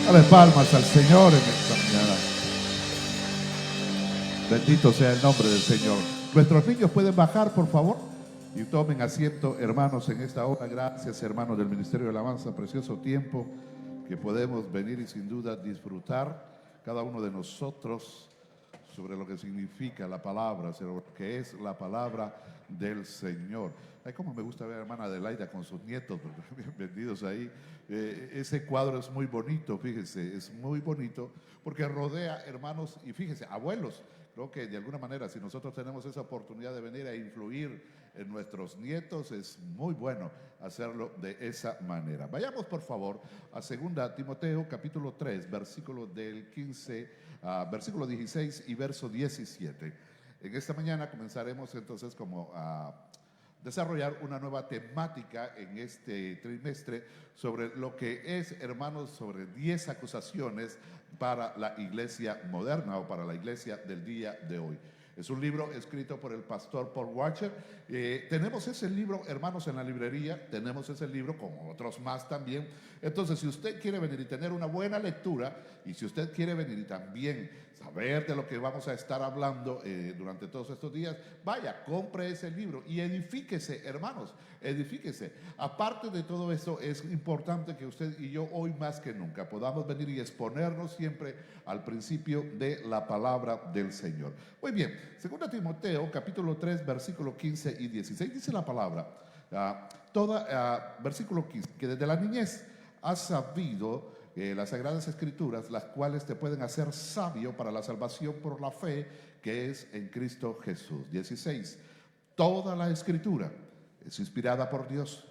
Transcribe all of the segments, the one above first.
Dale palmas al Señor en esta mañana. Bendito sea el nombre del Señor. Nuestros niños pueden bajar, por favor, y tomen asiento, hermanos, en esta hora. Gracias, hermanos del Ministerio de Alabanza. Precioso tiempo que podemos venir y sin duda disfrutar cada uno de nosotros sobre lo que significa la palabra, sobre lo que es la palabra del Señor. Ay, cómo me gusta ver a hermana Adelaida con sus nietos vendidos ahí. Ese cuadro es muy bonito, fíjense, es muy bonito porque rodea hermanos y fíjense, abuelos. Creo que de alguna manera, si nosotros tenemos esa oportunidad de venir a influir en nuestros nietos, es muy bueno hacerlo de esa manera. Vayamos por favor a 2 Timoteo capítulo 3, versículo del 15, versículo 16 y verso 17. En esta mañana comenzaremos entonces como a desarrollar una nueva temática en este trimestre sobre lo que es, hermanos, sobre 10 acusaciones para la iglesia moderna o para la iglesia del día de hoy. Es un libro escrito por el pastor Paul Washer. Tenemos ese libro, hermanos, en la librería. Tenemos ese libro con otros más también. Entonces, si usted quiere venir y tener una buena lectura, y si usted quiere venir y también saber de lo que vamos a estar hablando durante todos estos días, vaya, compre ese libro y edifíquese, hermanos, edifíquese. Aparte de todo eso, es importante que usted y yo hoy más que nunca podamos venir y exponernos siempre al principio de la palabra del Señor. Muy bien, 2 Timoteo capítulo 3 versículo 15 y 16 dice la palabra, versículo 15, que desde la niñez has sabido las Sagradas Escrituras, las cuales te pueden hacer sabio para la salvación por la fe que es en Cristo Jesús. 16. Toda la Escritura es inspirada por Dios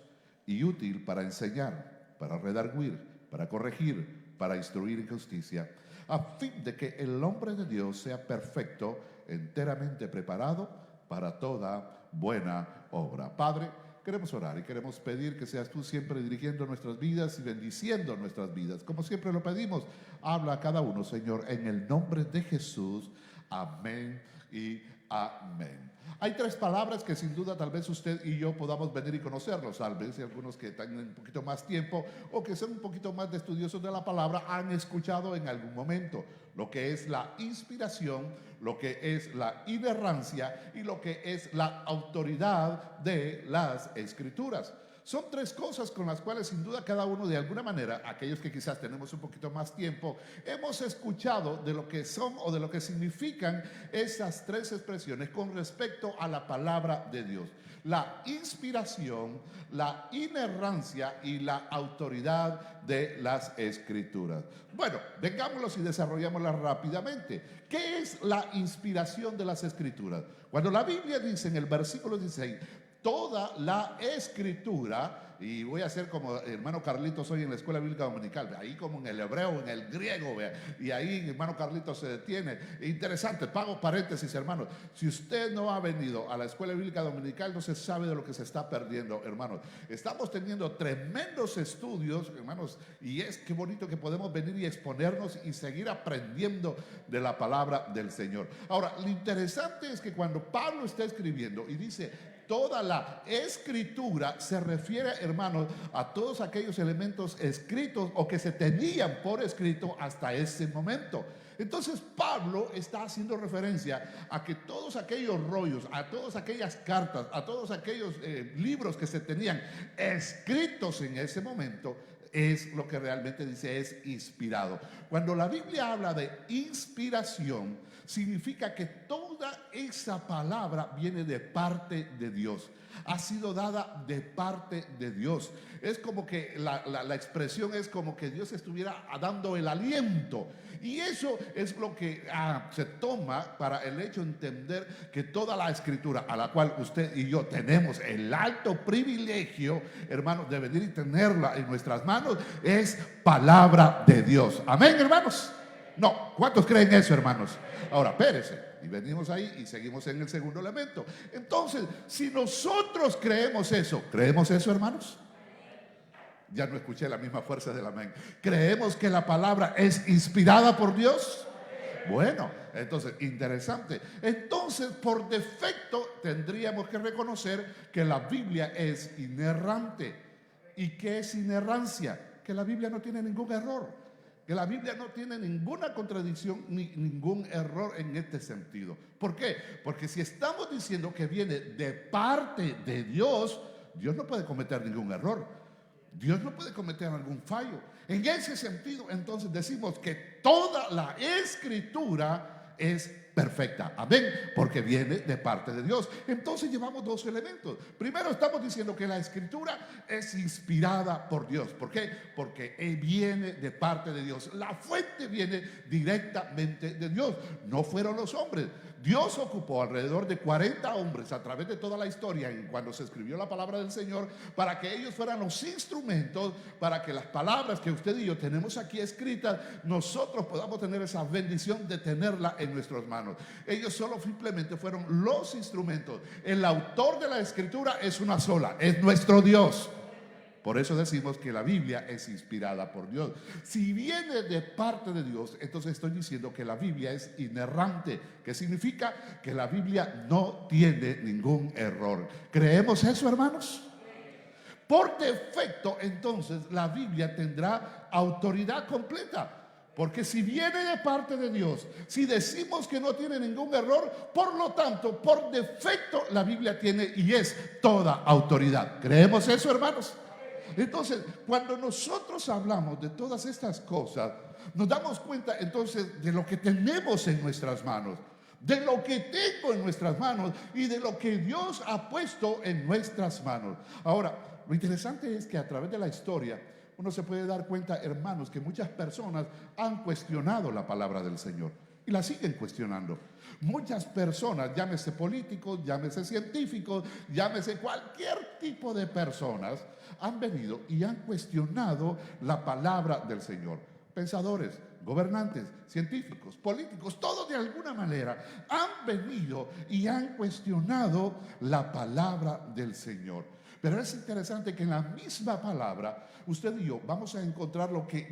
y útil para enseñar, para redarguir, para corregir, para instruir en justicia, a fin de que el hombre de Dios sea perfecto, enteramente preparado para toda buena obra. Padre, queremos orar y queremos pedir que seas tú siempre dirigiendo nuestras vidas y bendiciendo nuestras vidas. Como siempre lo pedimos, habla a cada uno, Señor, en el nombre de Jesús. Amén y amén. Hay 3 palabras que sin duda tal vez usted y yo podamos venir y conocerlos. Tal vez algunos que tengan un poquito más tiempo o que sean un poquito más de estudiosos de la palabra han escuchado en algún momento lo que es la inspiración, lo que es la inerrancia y lo que es la autoridad de las Escrituras. Son 3 cosas con las cuales sin duda cada uno de alguna manera, aquellos que quizás tenemos un poquito más tiempo, hemos escuchado de lo que son o de lo que significan esas 3 expresiones con respecto a la palabra de Dios. La inspiración, la inerrancia y la autoridad de las Escrituras. Bueno, vengámoslos y desarrollémoslas rápidamente. ¿Qué es la inspiración de las Escrituras? Cuando la Biblia dice en el versículo 16, toda la Escritura, y voy a hacer como hermano Carlitos hoy en la Escuela Bíblica Dominical, ahí como en el hebreo, en el griego, vea, y ahí hermano Carlitos se detiene. Interesante, pago paréntesis, hermanos. Si usted no ha venido a la Escuela Bíblica Dominical, no se sabe de lo que se está perdiendo, hermanos. Estamos teniendo tremendos estudios, hermanos, y es que bonito que podemos venir y exponernos y seguir aprendiendo de la palabra del Señor. Ahora, lo interesante es que cuando Pablo está escribiendo y dice toda la Escritura, se refiere, hermanos, a todos aquellos elementos escritos o que se tenían por escrito hasta ese momento. Entonces Pablo está haciendo referencia a que todos aquellos rollos, a todas aquellas cartas, a todos aquellos libros que se tenían escritos en ese momento, es lo que realmente dice es inspirado. Cuando la Biblia habla de inspiración, significa que toda esa palabra viene de parte de Dios, ha sido dada de parte de Dios. Es como que la expresión es como que Dios estuviera dando el aliento. Y eso es lo que se toma para el hecho de entender que toda la Escritura, a la cual usted y yo tenemos el alto privilegio, hermanos, de venir y tenerla en nuestras manos, es palabra de Dios. Amén, hermanos. No, ¿cuántos creen eso, hermanos? Ahora, espérese, y venimos ahí y seguimos en el segundo elemento. Entonces, si nosotros creemos eso, hermanos? Ya no escuché la misma fuerza del amén. ¿Creemos que la palabra es inspirada por Dios? Bueno, entonces, interesante. Entonces, por defecto, tendríamos que reconocer que la Biblia es inerrante. ¿Y qué es inerrancia? Que la Biblia no tiene ningún error. que la Biblia no tiene ninguna contradicción ni ningún error en este sentido. ¿Por qué? Porque si estamos diciendo que viene de parte de Dios, Dios no puede cometer ningún error. Dios no puede cometer algún fallo. En ese sentido, entonces decimos que toda la Escritura es perfecta. Amén. Porque viene de parte de Dios. Entonces llevamos dos elementos. Primero, estamos diciendo que la Escritura es inspirada por Dios. ¿Por qué? Porque viene de parte de Dios. La fuente viene directamente de Dios. No fueron los hombres. Dios ocupó alrededor de 40 hombres a través de toda la historia, cuando se escribió la palabra del Señor, para que ellos fueran los instrumentos para que las palabras que usted y yo tenemos aquí escritas, nosotros podamos tener esa bendición de tenerla en nuestras manos. Ellos solo simplemente fueron los instrumentos. El autor de la Escritura es una sola, es nuestro Dios. Por eso decimos que la Biblia es inspirada por Dios. Si viene de parte de Dios, entonces estoy diciendo que la Biblia es inerrante, que significa que la Biblia no tiene ningún error. ¿Creemos eso, hermanos? Por defecto, entonces, la Biblia tendrá autoridad completa. Porque si viene de parte de Dios, si decimos que no tiene ningún error, por lo tanto, por defecto, la Biblia tiene y es toda autoridad. ¿Creemos eso, hermanos? Entonces, cuando nosotros hablamos de todas estas cosas, nos damos cuenta entonces de lo que tenemos en nuestras manos, de lo que tengo en nuestras manos y de lo que Dios ha puesto en nuestras manos. Ahora, lo interesante es que a través de la historia uno se puede dar cuenta, hermanos, que muchas personas han cuestionado la palabra del Señor y la siguen cuestionando. Muchas personas, llámese políticos, llámese científicos, llámese cualquier tipo de personas, han venido y han cuestionado la palabra del Señor. Pensadores, gobernantes, científicos, políticos, todos de alguna manera han venido y han cuestionado la palabra del Señor. Pero es interesante que en la misma palabra, usted y yo vamos a encontrar lo que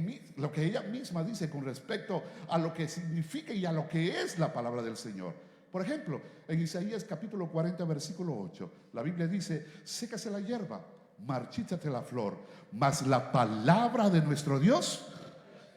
ella misma dice con respecto a lo que significa y a lo que es la palabra del Señor. Por ejemplo, en Isaías capítulo 40, versículo 8, la Biblia dice: sécase la hierba, marchítate la flor, mas la palabra de nuestro Dios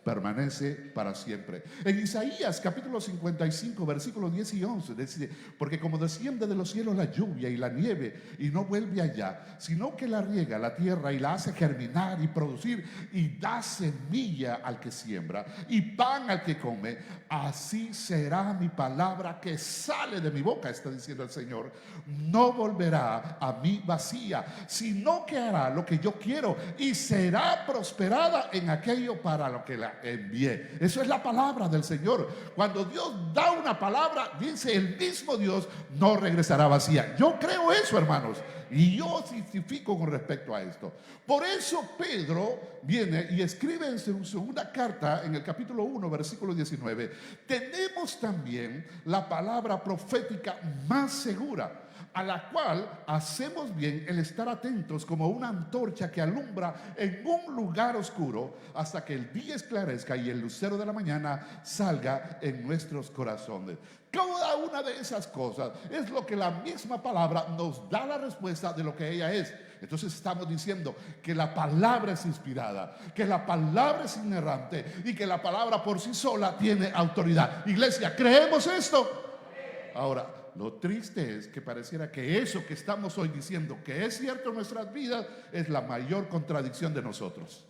permanece para siempre. En Isaías capítulo 55, versículos 10 y 11 dice: porque como desciende de los cielos la lluvia y la nieve y no vuelve allá, sino que la riega la tierra y la hace germinar y producir y da semilla al que siembra y pan al que come, así será mi palabra que sale de mi boca, está diciendo el Señor. No volverá a mí vacía, sino que hará lo que yo quiero y será prosperada en aquello para lo que la envié. Eso es la palabra del Señor. Cuando Dios da una palabra, dice el mismo Dios, no regresará vacía. Yo creo eso, hermanos, y yo testifico con respecto a esto. Por eso Pedro viene y escribe en su segunda carta, en el capítulo 1, versículo 19: tenemos también la palabra profética más segura, a la cual hacemos bien el estar atentos como una antorcha que alumbra en un lugar oscuro hasta que el día esclarezca y el lucero de la mañana salga en nuestros corazones. Cada una de esas cosas es lo que la misma palabra nos da la respuesta de lo que ella es. Entonces estamos diciendo que la palabra es inspirada, que la palabra es inerrante y que la palabra por sí sola tiene autoridad. Iglesia, ¿creemos esto? Ahora, lo triste es que pareciera que eso que estamos hoy diciendo que es cierto en nuestras vidas es la mayor contradicción de nosotros.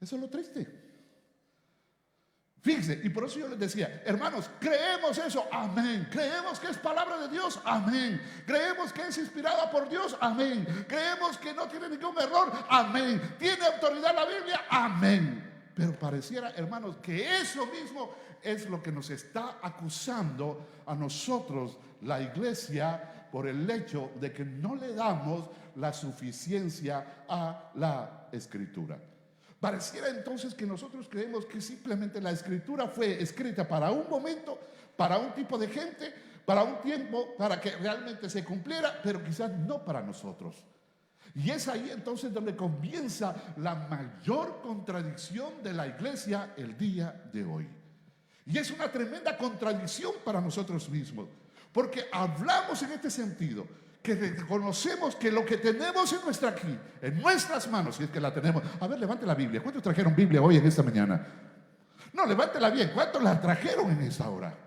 Eso es lo triste. Fíjense, y por eso yo les decía, hermanos, creemos eso, amén. Creemos que es palabra de Dios, amén. Creemos que es inspirada por Dios, amén. Creemos que no tiene ningún error, amén. Tiene autoridad la Biblia, amén. Pero pareciera, hermanos, que eso mismo es lo que nos está acusando a nosotros, la iglesia, por el hecho de que no le damos la suficiencia a la Escritura. Pareciera entonces que nosotros creemos que simplemente la Escritura fue escrita para un momento, para un tipo de gente, para un tiempo, para que realmente se cumpliera, pero quizás no para nosotros. Y es ahí entonces donde comienza la mayor contradicción de la iglesia el día de hoy. Y es una tremenda contradicción para nosotros mismos, porque hablamos en este sentido que reconocemos que lo que tenemos en nuestras manos, si es que la tenemos. A ver, levante la Biblia. ¿Cuántos trajeron Biblia hoy en esta mañana? No, levántela bien. ¿Cuántos la trajeron en esta hora?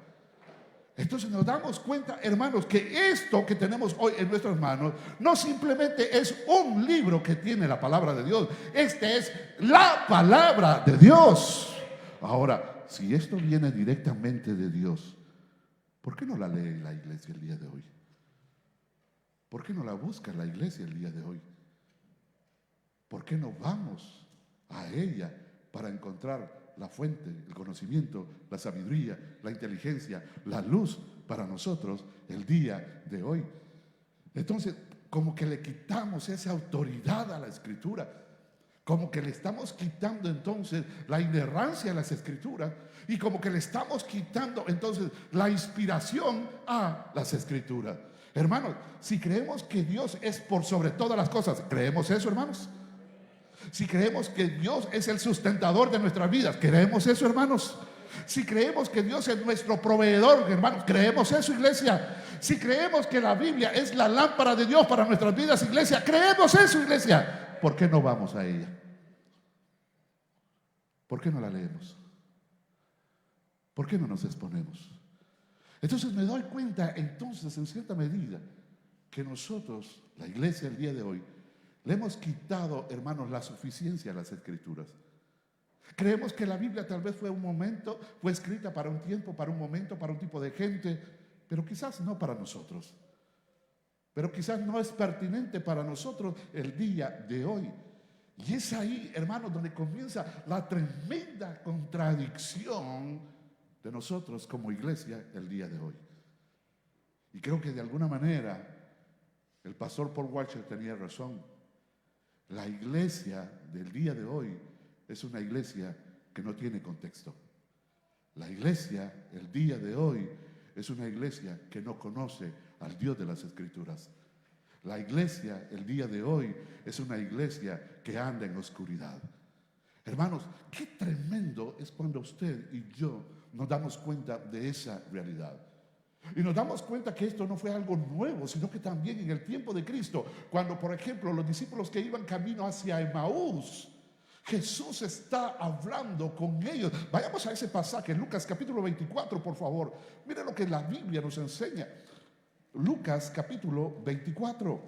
Entonces nos damos cuenta, hermanos, que esto que tenemos hoy en nuestras manos no simplemente es un libro que tiene la palabra de Dios. Este es la palabra de Dios. Ahora, si esto viene directamente de Dios, ¿por qué no la lee la iglesia el día de hoy? ¿Por qué no la busca la iglesia el día de hoy? ¿Por qué no vamos a ella para encontrar la fuente, el conocimiento, la sabiduría, la inteligencia, la luz para nosotros el día de hoy? Entonces, como que le quitamos esa autoridad a la Escritura, como que le estamos quitando entonces la inerrancia a las Escrituras, y como que le estamos quitando entonces la inspiración a las Escrituras. Hermanos, si creemos que Dios es por sobre todas las cosas, ¿creemos eso, hermanos? Si creemos que Dios es el sustentador de nuestras vidas, ¿creemos eso, hermanos? Si creemos que Dios es nuestro proveedor, hermanos, ¿creemos eso, iglesia? Si creemos que la Biblia es la lámpara de Dios para nuestras vidas, iglesia, ¿creemos eso, iglesia? ¿Por qué no vamos a ella? ¿Por qué no la leemos? ¿Por qué no nos exponemos? Entonces me doy cuenta, entonces, en cierta medida, que nosotros, la iglesia el día de hoy, le hemos quitado, hermanos, la suficiencia a las Escrituras. Creemos que la Biblia tal vez fue un momento, fue escrita para un tiempo, para un momento, para un tipo de gente, pero quizás no para nosotros. Pero quizás no es pertinente para nosotros el día de hoy. Y es ahí, hermanos, donde comienza la tremenda contradicción de nosotros como iglesia el día de hoy. Y creo que de alguna manera el pastor Paul Washer tenía razón. La iglesia del día de hoy es una iglesia que no tiene contexto. La iglesia el día de hoy es una iglesia que no conoce al Dios de las Escrituras. La iglesia el día de hoy es una iglesia que anda en oscuridad. Hermanos, qué tremendo es cuando usted y yo nos damos cuenta de esa realidad. Y nos damos cuenta que esto no fue algo nuevo, sino que también en el tiempo de Cristo, cuando por ejemplo los discípulos que iban camino hacia Emaús, Jesús está hablando con ellos. Vayamos a ese pasaje, Lucas capítulo 24, por favor. Miren lo que la Biblia nos enseña. Lucas capítulo 24.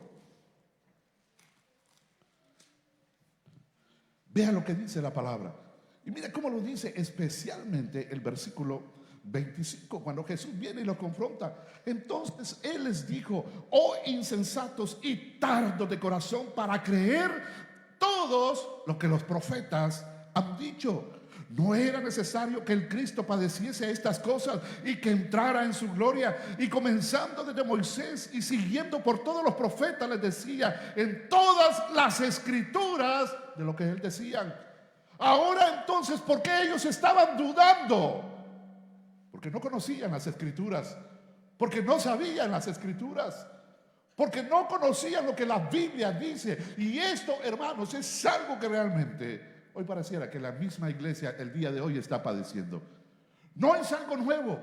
Vea lo que dice la palabra. Y mira cómo lo dice especialmente el versículo 25, cuando Jesús viene y lo confronta. Entonces Él les dijo: oh insensatos y tardos de corazón para creer todos lo que los profetas han dicho. ¿No era necesario que el Cristo padeciese estas cosas y que entrara en su gloria? Y comenzando desde Moisés y siguiendo por todos los profetas, les decía en todas las Escrituras de lo que él decían. Ahora entonces, ¿por qué ellos estaban dudando? Porque no conocían las Escrituras, porque no sabían las Escrituras, porque no conocían lo que la Biblia dice. Y esto, hermanos, es algo que realmente hoy pareciera que la misma iglesia el día de hoy está padeciendo. No es algo nuevo,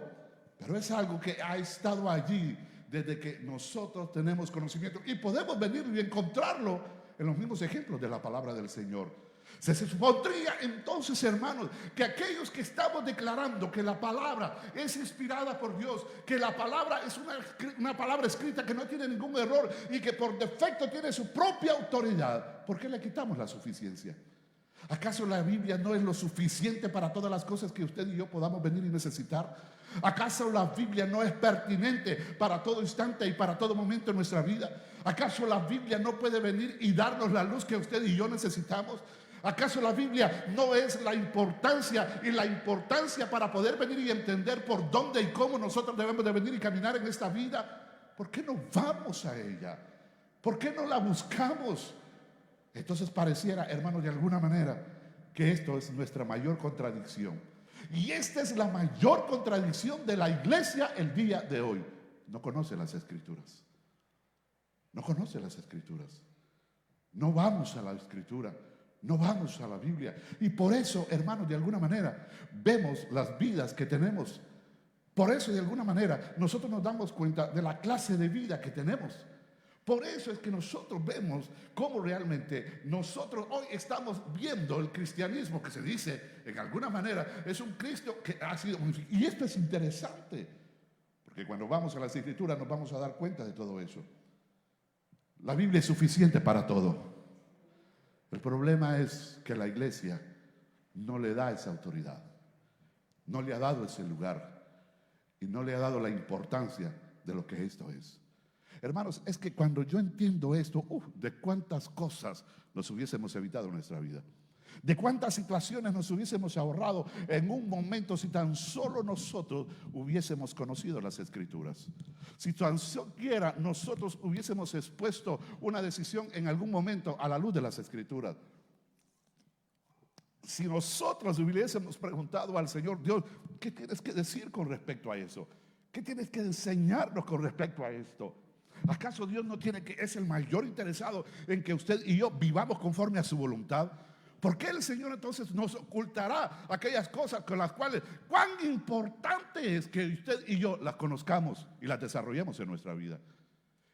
pero es algo que ha estado allí desde que nosotros tenemos conocimiento, y podemos venir y encontrarlo en los mismos ejemplos de la palabra del Señor. Se supondría entonces, hermanos, que aquellos que estamos declarando que la palabra es inspirada por Dios, que la palabra es una palabra escrita que no tiene ningún error y que por defecto tiene su propia autoridad, ¿por qué le quitamos la suficiencia? ¿Acaso la Biblia no es lo suficiente para todas las cosas que usted y yo podamos venir y necesitar? ¿Acaso la Biblia no es pertinente para todo instante y para todo momento en nuestra vida? ¿Acaso la Biblia no puede venir y darnos la luz que usted y yo necesitamos? ¿Acaso la Biblia no es la importancia para poder venir y entender por dónde y cómo nosotros debemos de venir y caminar en esta vida? ¿Por qué no vamos a ella? ¿Por qué no la buscamos? Entonces pareciera, hermanos, de alguna manera que esto es nuestra mayor contradicción. Y esta es la mayor contradicción de la iglesia el día de hoy. No conoce las Escrituras. No conoce las Escrituras. No vamos a la Escritura. No vamos a la Biblia. Y por eso, hermanos, de alguna manera vemos las vidas que tenemos. Por eso, de alguna manera, nosotros nos damos cuenta de la clase de vida que tenemos. Por eso es que nosotros vemos cómo realmente nosotros hoy estamos viendo el cristianismo que se dice, en alguna manera, es un Cristo que ha sido modificado. Y esto es interesante, porque cuando vamos a las Escrituras nos vamos a dar cuenta de todo eso. La Biblia es suficiente para todo. El problema es que la iglesia no le da esa autoridad, no le ha dado ese lugar y no le ha dado la importancia de lo que esto es. Hermanos, es que cuando yo entiendo esto, de cuántas cosas nos hubiésemos evitado en nuestra vida, de cuántas situaciones nos hubiésemos ahorrado en un momento si tan solo nosotros hubiésemos conocido las Escrituras, si tan siquiera nosotros hubiésemos expuesto una decisión en algún momento a la luz de las Escrituras. Si nosotros hubiésemos preguntado al Señor, Dios, ¿qué tienes que decir con respecto a eso? ¿Qué tienes que enseñarnos con respecto a esto? ¿Acaso Dios no tiene que es el mayor interesado en que usted y yo vivamos conforme a su voluntad? ¿Por qué el Señor entonces nos ocultará aquellas cosas con las cuales cuán importante es que usted y yo las conozcamos y las desarrollemos en nuestra vida?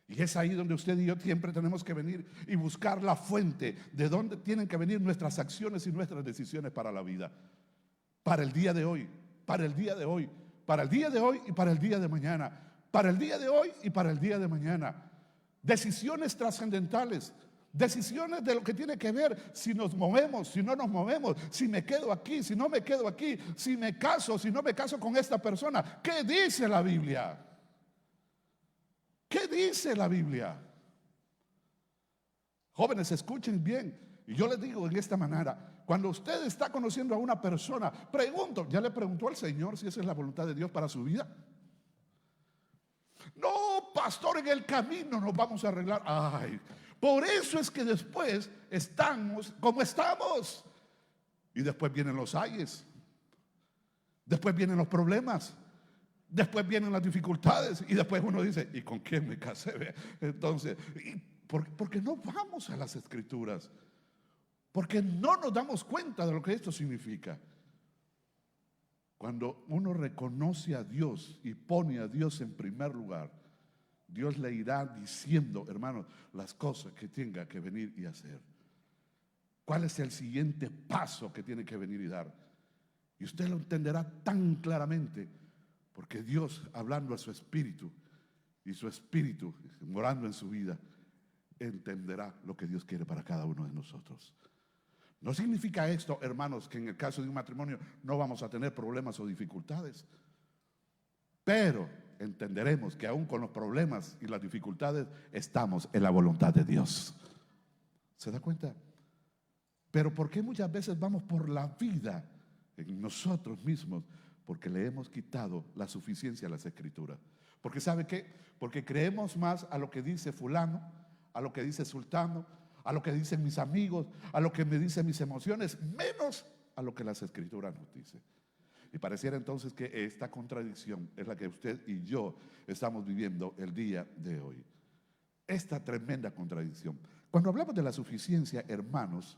Y es ahí donde usted y yo siempre tenemos que venir y buscar la fuente de donde tienen que venir nuestras acciones y nuestras decisiones para la vida, para el día de hoy, para el día de hoy, para el día de hoy y para el día de mañana, para el día de hoy y para el día de mañana. Decisiones trascendentales, decisiones de lo que tiene que ver si nos movemos, si no nos movemos, si me quedo aquí, si no me quedo aquí, si me caso, si no me caso con esta persona. ¿Qué dice la Biblia? ¿Qué dice la Biblia? Jóvenes, escuchen bien. Y yo les digo en esta manera, cuando usted está conociendo a una persona, pregunto, ¿ya le preguntó al Señor si esa es la voluntad de Dios para su vida? No, pastor, en el camino nos vamos a arreglar. Ay, por eso es que después estamos como estamos. Y después vienen los ayes. Después vienen los problemas. Después vienen las dificultades. Y después uno dice, ¿y con quién me casé? Entonces, porque no vamos a las Escrituras. Porque no nos damos cuenta de lo que esto significa. Cuando uno reconoce a Dios y pone a Dios en primer lugar, Dios le irá diciendo, hermanos, las cosas que tenga que venir y hacer. ¿Cuál es el siguiente paso que tiene que venir y dar? Y usted lo entenderá tan claramente, porque Dios, hablando a su espíritu, y su espíritu morando en su vida, entenderá lo que Dios quiere para cada uno de nosotros. No significa esto, hermanos, que en el caso de un matrimonio no vamos a tener problemas o dificultades, pero entenderemos que aún con los problemas y las dificultades estamos en la voluntad de Dios. ¿Se da cuenta? Pero ¿por qué muchas veces vamos por la vida en nosotros mismos? Porque le hemos quitado la suficiencia a las Escrituras. Porque ¿sabe qué? Porque creemos más a lo que dice fulano, a lo que dice sultano, a lo que dicen mis amigos, a lo que me dicen mis emociones, menos a lo que las Escrituras nos dicen. Y pareciera entonces que esta contradicción es la que usted y yo estamos viviendo el día de hoy. Esta tremenda contradicción. Cuando hablamos de la suficiencia, hermanos,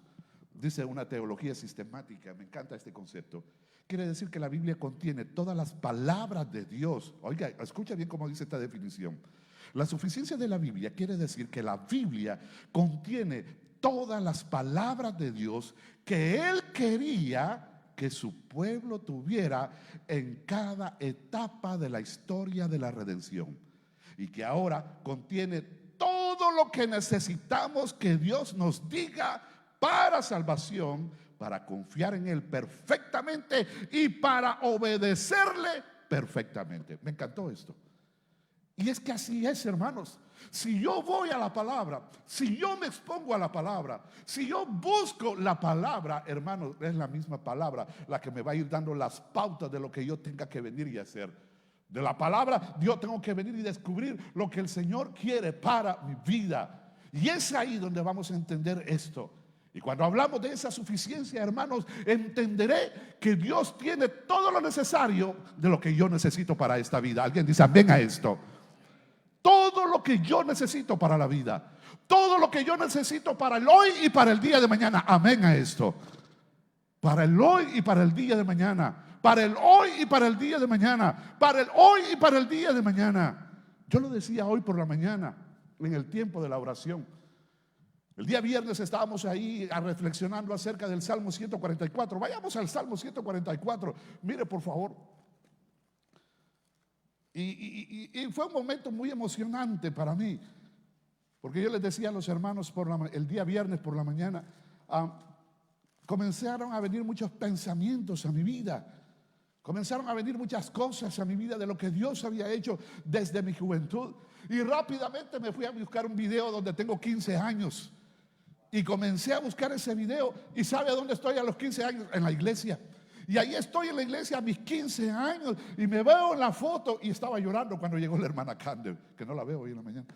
dice una teología sistemática, me encanta este concepto, quiere decir que la Biblia contiene todas las palabras de Dios. Oiga, escucha bien cómo dice esta definición. La suficiencia de la Biblia quiere decir que la Biblia contiene todas las palabras de Dios que Él quería que su pueblo tuviera en cada etapa de la historia de la redención, y que ahora contiene todo lo que necesitamos que Dios nos diga para salvación, para confiar en Él perfectamente y para obedecerle perfectamente. Me encantó esto. Y es que así es, hermanos. Si yo voy a la palabra, si yo me expongo a la palabra, si yo busco la palabra, hermanos, es la misma palabra la que me va a ir dando las pautas de lo que yo tenga que venir y hacer. De la palabra, yo tengo que venir y descubrir lo que el Señor quiere para mi vida. Y es ahí donde vamos a entender esto. Y cuando hablamos de esa suficiencia, hermanos, entenderé que Dios tiene todo lo necesario de lo que yo necesito para esta vida. Alguien dice amén a esto. Todo lo que yo necesito para la vida, todo lo que yo necesito para el hoy y para el día de mañana. Amén a esto. Para el hoy y para el día de mañana. Para el hoy y para el día de mañana. Para el hoy y para el día de mañana. Yo lo decía hoy por la mañana. en el tiempo de la oración. El día viernes estábamos ahí reflexionando acerca del Salmo 144. Vayamos al Salmo 144. Mire, por favor. Y fue un momento muy emocionante para mí, porque yo les decía a los hermanos el día viernes por la mañana, comenzaron a venir muchos pensamientos a mi vida. Comenzaron a venir muchas cosas a mi vida de lo que Dios había hecho desde mi juventud. Y rápidamente me fui a buscar un video donde tengo 15 años. Y comencé a buscar ese video. ¿Y sabe a dónde estoy a los 15 años? En la iglesia. Y ahí estoy en la iglesia a mis 15 años. Y me veo en la foto. Y estaba llorando cuando llegó la hermana Candel, que no la veo hoy en la mañana.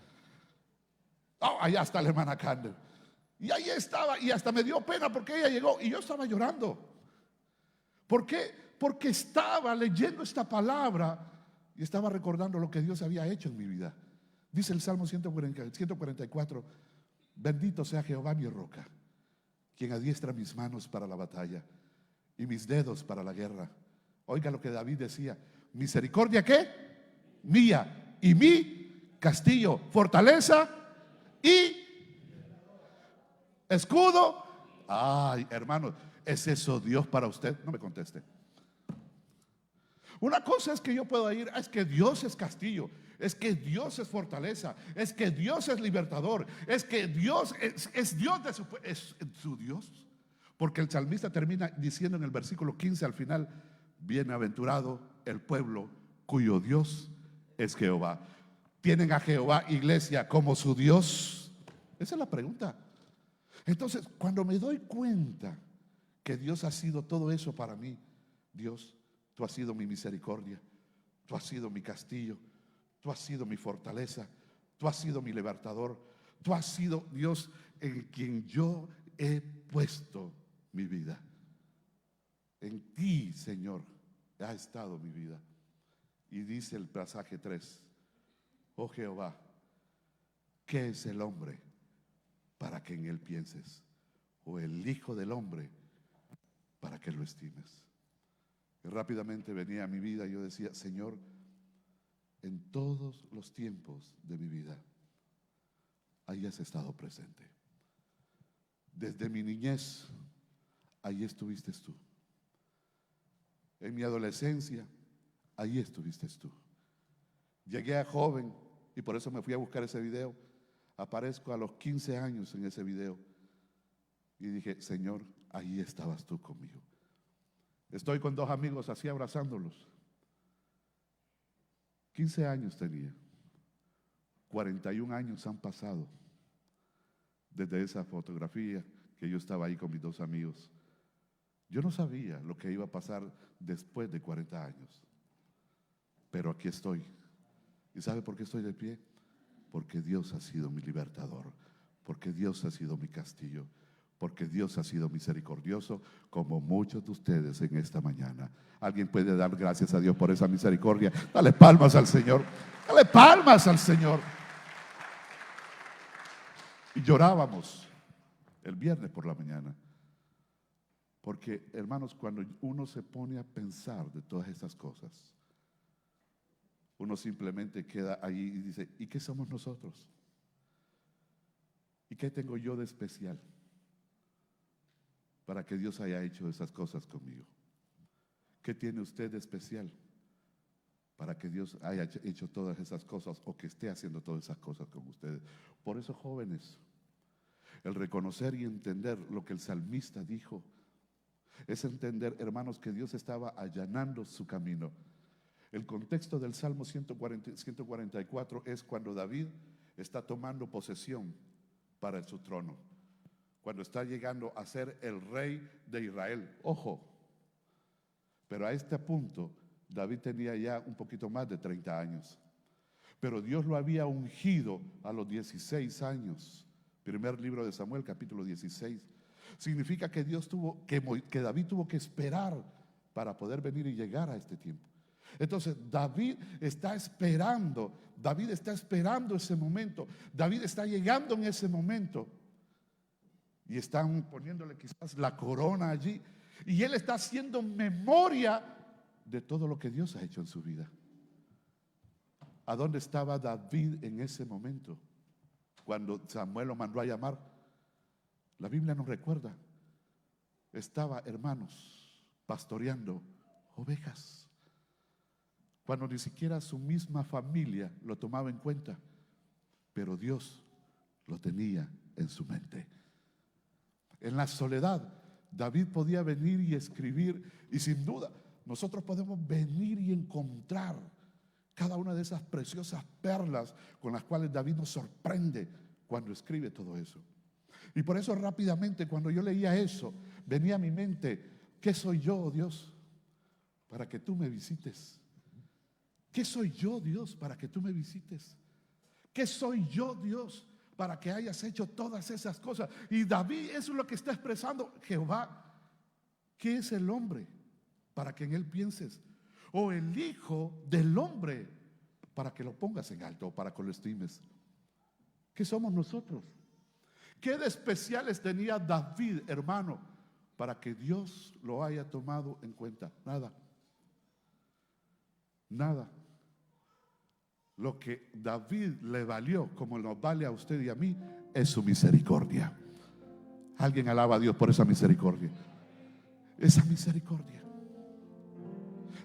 Oh, allá está la hermana Candel. Y ahí estaba. Y hasta me dio pena porque ella llegó. Y yo estaba llorando. ¿Por qué? Porque estaba leyendo esta palabra y estaba recordando lo que Dios había hecho en mi vida. Dice el Salmo 144: bendito sea Jehová mi roca, quien adiestra mis manos para la batalla y mis dedos para la guerra. Oiga lo que David decía: misericordia, ¿qué? Mía y mi castillo, fortaleza y escudo. Ay, hermanos, ¿es eso Dios para usted? No me conteste. Una cosa es que yo puedo ir, es que Dios es castillo, es que Dios es fortaleza, es que Dios es libertador, es que Dios es Dios es su Dios. Porque el salmista termina diciendo en el versículo 15 al final: bienaventurado el pueblo cuyo Dios es Jehová. ¿Tienen a Jehová, iglesia, como su Dios? Esa es la pregunta. Entonces, cuando me doy cuenta que Dios ha sido todo eso para mí, Dios, tú has sido mi misericordia, tú has sido mi castillo, tú has sido mi fortaleza, tú has sido mi libertador, tú has sido Dios en quien yo he puesto mi vida. En ti, Señor, ha estado mi vida. Y dice el pasaje 3: oh Jehová, ¿qué es el hombre para que en él pienses? O el hijo del hombre para que lo estimes. Y rápidamente venía a mi vida y yo decía: Señor, en todos los tiempos de mi vida ahí has estado presente. Desde mi niñez, ahí estuviste tú. En mi adolescencia, ahí estuviste tú. Llegué a joven y por eso me fui a buscar ese video. Aparezco a los 15 años en ese video y dije: Señor, ahí estabas tú conmigo. Estoy con dos amigos así abrazándolos. 15 años tenía. 41 años han pasado desde esa fotografía que yo estaba ahí con mis dos amigos. Yo no sabía lo que iba a pasar después de 40 años. Pero aquí estoy. ¿Y sabe por qué estoy de pie? Porque Dios ha sido mi libertador. Porque Dios ha sido mi castillo. Porque Dios ha sido misericordioso, como muchos de ustedes en esta mañana. ¿Alguien puede dar gracias a Dios por esa misericordia? Dale palmas al Señor. Dale palmas al Señor. Y llorábamos el viernes por la mañana. Porque, hermanos, cuando uno se pone a pensar de todas esas cosas, uno simplemente queda ahí y dice: ¿y qué somos nosotros? ¿Y qué tengo yo de especial para que Dios haya hecho esas cosas conmigo? ¿Qué tiene usted de especial para que Dios haya hecho todas esas cosas o que esté haciendo todas esas cosas con ustedes? Por eso, jóvenes, el reconocer y entender lo que el salmista dijo es entender, hermanos, que Dios estaba allanando su camino. El contexto del Salmo 144 es cuando David está tomando posesión para su trono, cuando está llegando a ser el rey de Israel. Ojo, pero a este punto David tenía ya un poquito más de 30 años, pero Dios lo había ungido a los 16 años. Primer libro de Samuel, capítulo 16. Significa que que David tuvo que esperar para poder venir y llegar a este tiempo. Entonces David está esperando ese momento. David está llegando en ese momento. Y están poniéndole quizás la corona allí. Y él está haciendo memoria de todo lo que Dios ha hecho en su vida. ¿A dónde estaba David en ese momento? cuando Samuel lo mandó a llamar, la Biblia nos recuerda, estaba, hermanos, pastoreando ovejas, cuando ni siquiera su misma familia lo tomaba en cuenta, pero Dios lo tenía en su mente. En la soledad, David podía venir y escribir, y sin duda nosotros podemos venir y encontrar cada una de esas preciosas perlas con las cuales David nos sorprende cuando escribe todo eso. Y por eso rápidamente, cuando yo leía eso, venía a mi mente: ¿qué soy yo, Dios, para que tú me visites? ¿Qué soy yo, Dios, para que tú me visites? ¿Qué soy yo, Dios, para que hayas hecho todas esas cosas? Y David, eso es lo que está expresando. Jehová, ¿qué es el hombre para que en él pienses? O el hijo del hombre para que lo pongas en alto, o para que lo estimes. ¿Qué somos nosotros? ¿Qué de especiales tenía David, hermano, para que Dios lo haya tomado en cuenta? Nada. Nada. Lo que David le valió, como nos vale a usted y a mí, es su misericordia. Alguien alaba a Dios por esa misericordia. Esa misericordia.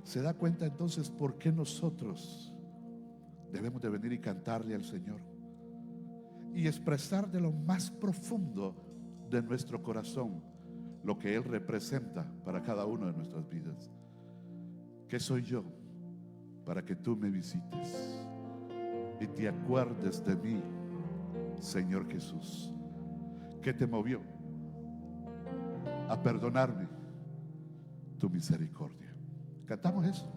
¿Se da cuenta entonces por qué nosotros debemos de venir y cantarle al Señor y expresar de lo más profundo de nuestro corazón lo que Él representa para cada una de nuestras vidas? ¿Qué soy yo para que tú me visites y te acuerdes de mí, Señor Jesús? ¿Qué te movió a perdonarme? Tu misericordia. Cantamos eso.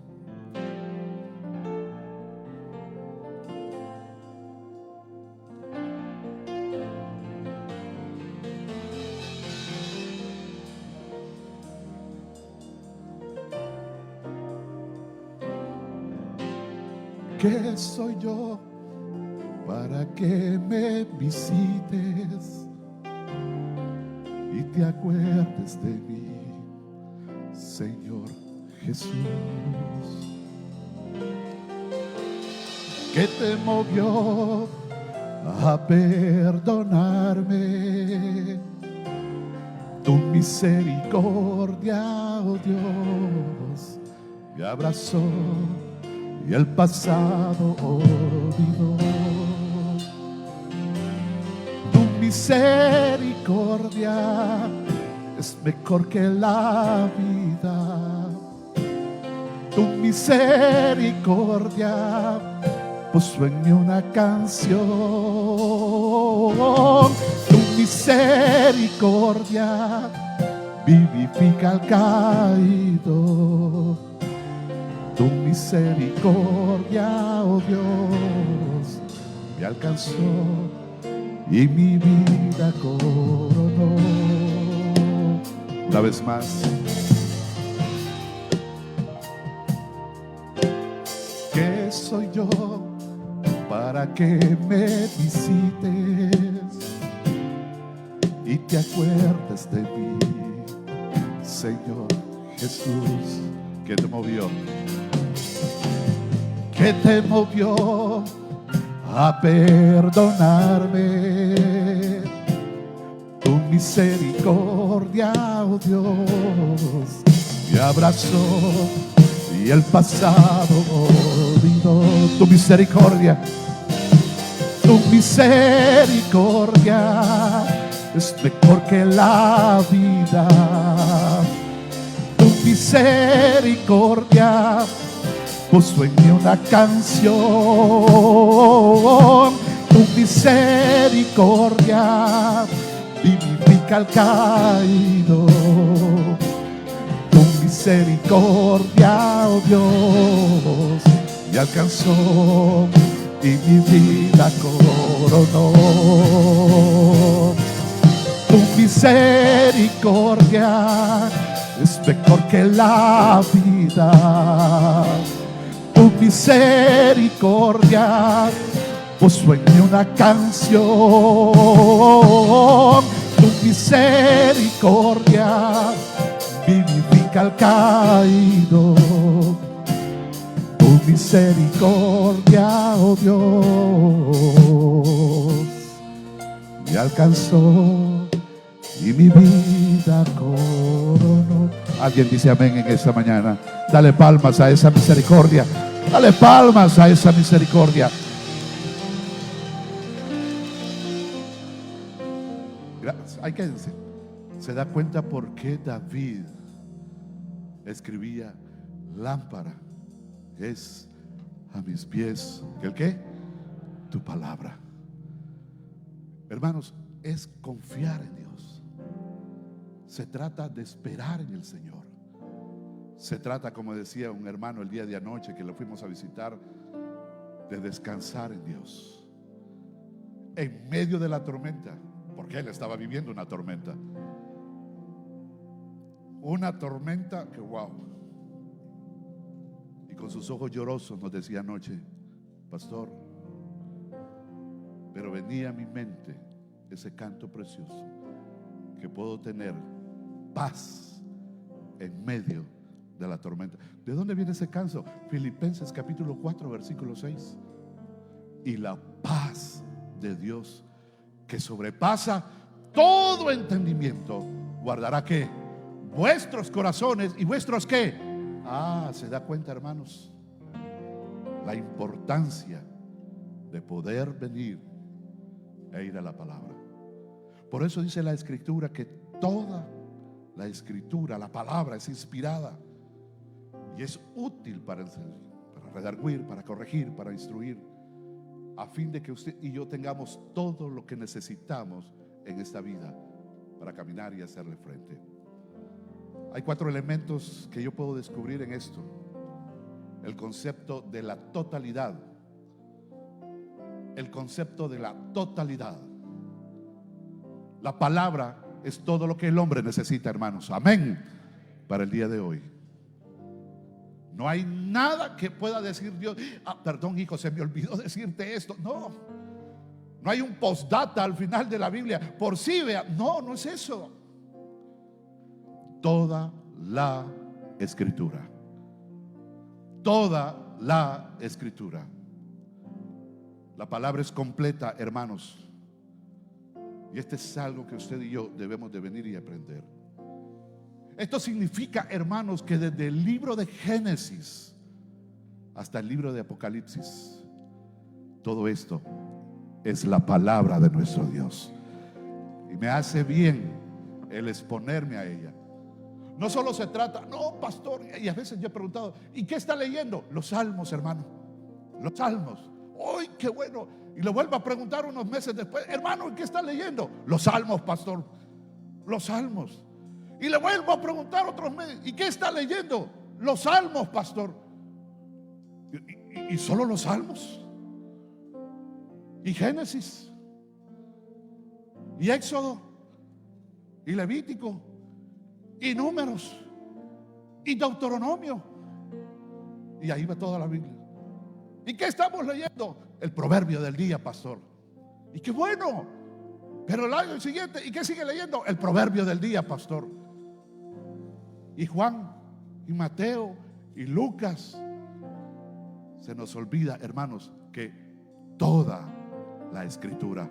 ¿Qué soy yo para que me visites y te acuerdes de mí, Señor Jesús? ¿Qué te movió a perdonarme? Tu misericordia, oh Dios, me abrazó y el pasado olvidó. Tu misericordia es mejor que la vida. Tu misericordia puso en mí una canción. Tu misericordia vivifica al caído. Tu misericordia, oh Dios, me alcanzó y mi vida coronó. Una vez más. ¿Qué soy yo para que me visites y te acuerdes de mí, Señor Jesús? ¿Qué te movió? ¿Qué te movió a perdonarme? Tu misericordia, oh Dios, me abrazó y el pasado olvidó. Tu misericordia es mejor que la vida. Tu misericordia puso en mí una canción. Tu misericordia vivifica al caído. Tu misericordia, oh Dios, me alcanzó y mi vida coronó. Tu misericordia es mejor que la vida. Tu misericordia puso en mí una canción. Tu misericordia vivifica al caído. Tu misericordia, oh Dios. me alcanzó y mi vida coronó. Alguien dice amén en esta mañana. Dale palmas a esa misericordia. Dale palmas a esa misericordia. Hay que se da cuenta por qué David escribía: lámpara es a mis pies, ¿el qué? Tu palabra. Hermanos, es confiar en Dios. Se trata de esperar en el Señor. Se trata, como decía un hermano el día de anoche que lo fuimos a visitar, de descansar en Dios en medio de la tormenta, porque él estaba viviendo una tormenta. Una tormenta que wow. Y con sus ojos llorosos nos decía anoche: pastor, pero venía a mi mente ese canto precioso, que puedo tener paz en medio de la tormenta. ¿De dónde viene ese canto? Filipenses capítulo 4 versículo 6. Y la paz de Dios, que sobrepasa todo entendimiento, guardará ¿qué? Vuestros corazones y vuestros ¿qué? ¿Se da cuenta, hermanos? La importancia de poder venir e ir a la palabra. Por eso dice la Escritura que toda la Escritura, la palabra, es inspirada y es útil para redarguir, para corregir, para instruir, a fin de que usted y yo tengamos todo lo que necesitamos en esta vida para caminar y hacerle frente. Hay 4 elementos que yo puedo descubrir en esto: el concepto de la totalidad, el concepto de la totalidad. La palabra es todo lo que el hombre necesita, hermanos. Amén. Para el día de hoy no hay nada que pueda decir Dios: perdón, hijo, se me olvidó decirte esto. No hay un postdata al final de la Biblia, por si vea. No es eso. Toda la Escritura, toda la Escritura. La palabra es completa, hermanos. Y este es algo que usted y yo debemos de venir y aprender. Esto significa, hermanos, que desde el libro de Génesis hasta el libro de Apocalipsis, todo esto es la palabra de nuestro Dios. Y me hace bien el exponerme a ella. No solo se trata, no, pastor, y a veces yo he preguntado: ¿y qué está leyendo? Los salmos, hermano. Los salmos. ¡Ay, qué bueno! Y le vuelvo a preguntar unos meses después: hermano, ¿qué está leyendo? Los salmos, pastor. Los salmos. Y le vuelvo a preguntar otros meses: ¿y qué está leyendo? Los salmos, pastor. Y solo los salmos. Y Génesis. Y Éxodo. Y Levítico. Y Números. Y Deuteronomio. Y ahí va toda la Biblia. ¿Y qué estamos leyendo? El proverbio del día, pastor. Y qué bueno. Pero el año siguiente, ¿y qué sigue leyendo? El proverbio del día, pastor. Y Juan, y Mateo, y Lucas. Se nos olvida, hermanos, que toda la Escritura,